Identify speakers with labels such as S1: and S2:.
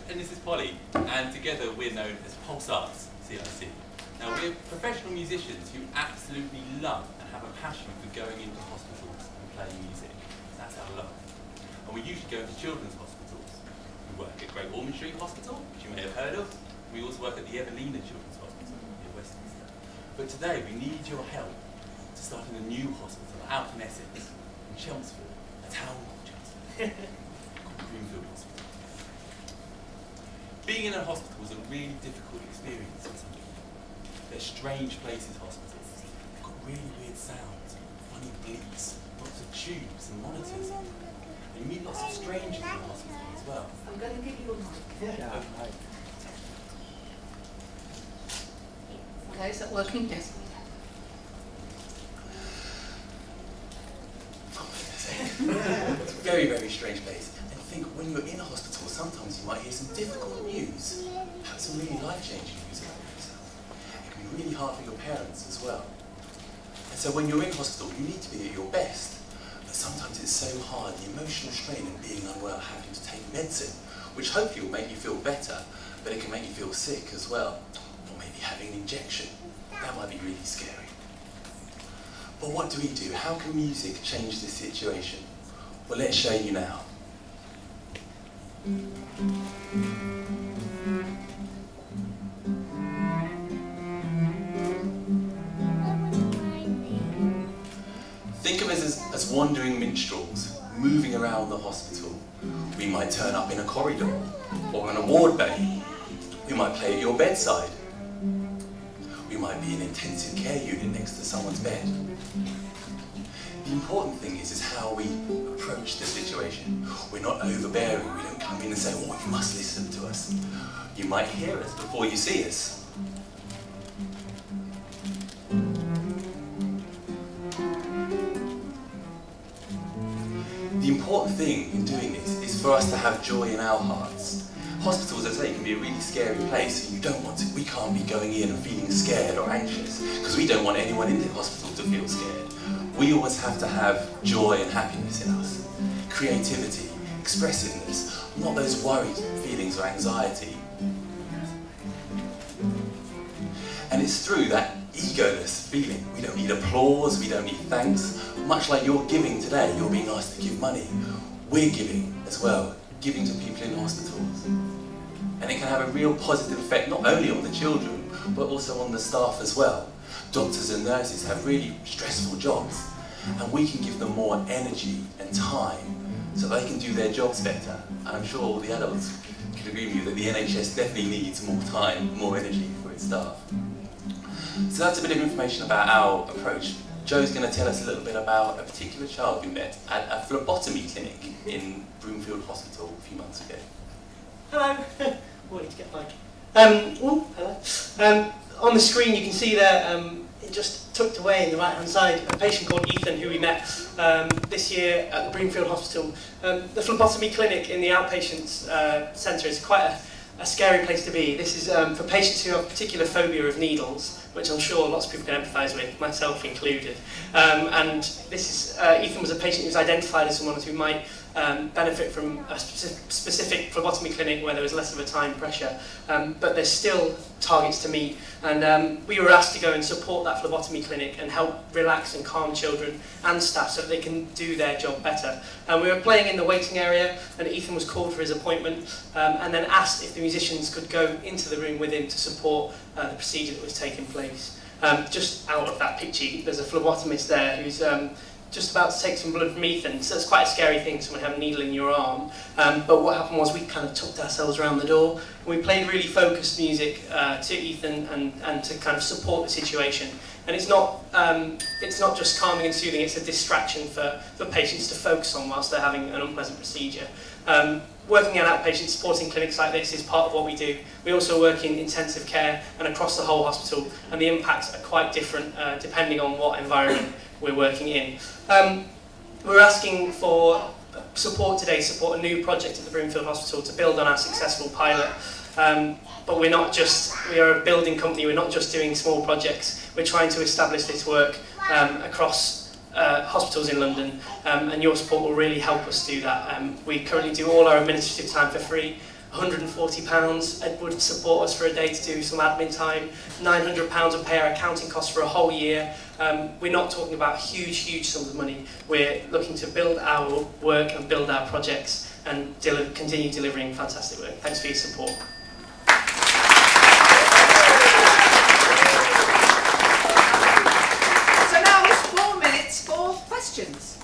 S1: and this is Polly, and together we're known as Arts CIC. Now we're professional musicians who absolutely love and have a passion for going into hospitals and playing music. That's our love. And we usually go into children's hospitals. We work at Great Ormond Street Hospital, which you may have heard of. We also work at the Evelina Children's Hospital in Westminster. But today we need your help to start in a new hospital out in Essex, in Chelmsford, a town called Chelmsford, called Greenfield Hospital. Being in a hospital is a really difficult experience for some people. They're strange places, hospitals. They've got really weird sounds, funny bleeps, lots of tubes and monitors. And you meet lots of strangers in the hospital as well.
S2: I'm going to give you a mic.
S3: Yeah.
S2: Okay, is that working? Yes.
S1: It's a very, very strange place. And think when you're in a hospital, sometimes you might hear some difficult news, perhaps some really life-changing news about yourself. It can be really hard for your parents as well. And so when you're in hospital, you need to be at your best. But sometimes it's so hard, the emotional strain of being unwell, having to take medicine, which hopefully will make you feel better, but it can make you feel sick as well. Or maybe having an injection. That might be really scary. But what do we do? How can music change this situation? Well, let's show you now. Think of us as wandering minstrels, moving around the hospital. We might turn up in a corridor, or in a ward bay. We might play at your bedside. We might be in an intensive care unit next to someone's bed. The important thing is how we approach the situation. We're not overbearing. We don't come in and say, oh, you must listen to us. You might hear us before you see us. The important thing in doing this is for us to have joy in our hearts. Hospitals, as I say, can be a really scary place, and we can't be going in and feeling scared or anxious, because we don't want anyone in the hospital to feel scared. We always have to have joy and happiness in us. Creativity, expressiveness, not those worried feelings or anxiety. And it's through that egoless feeling. We don't need applause, we don't need thanks. Much like you're giving today, you're being asked to give money. We're giving as well, giving to people in hospitals. And it can have a real positive effect not only on the children, but also on the staff as well. Doctors and nurses have really stressful jobs, and we can give them more energy and time so they can do their jobs better. And I'm sure all the adults can agree with you that the NHS definitely needs more time, more energy for its staff. So that's a bit of information about our approach. Joe's going to tell us a little bit about a particular child we met at a phlebotomy clinic in Broomfield Hospital a few months ago.
S4: Hello. Wanted to get mic. Hello. On the screen you can see there, it just tucked away in the right-hand side, a patient called Ethan who we met this year at the Broomfield Hospital. The phlebotomy clinic in the outpatients centre is quite a scary place to be. This is for patients who have a particular phobia of needles, which I'm sure lots of people can empathise with, myself included. And this is, Ethan was a patient who was identified as someone who might benefit from a specific phlebotomy clinic where there was less of a time pressure, but there's still targets to meet. And we were asked to go and support that phlebotomy clinic and help relax and calm children and staff so that they can do their job better. And we were playing in the waiting area, and Ethan was called for his appointment, and then asked if the musicians could go into the room with him to support the procedure that was taking place. Just out of that picture, there's a phlebotomist there who's just about to take some blood from Ethan, so it's quite a scary thing, someone having a needle in your arm. But what happened was we kind of tucked ourselves around the door, and we played really focused music to Ethan and to kind of support the situation. And it's not just calming and soothing, it's a distraction for patients to focus on whilst they're having an unpleasant procedure. Working in outpatient supporting clinics like this is part of what we do. We also work in intensive care and across the whole hospital, and the impacts are quite different depending on what environment we're working in. We're asking for support today, support a new project at the Broomfield Hospital to build on our successful pilot. But we are a building company, we're not just doing small projects, we're trying to establish this work across hospitals in London, and your support will really help us do that. We currently do all our administrative time for free. £140 would support us for a day to do some admin time. £900 would pay our accounting costs for a whole year. We're not talking about huge sums of money. We're looking to build our work and build our projects and continue delivering fantastic work. Thanks for your support.
S2: So now it's 4 minutes for questions.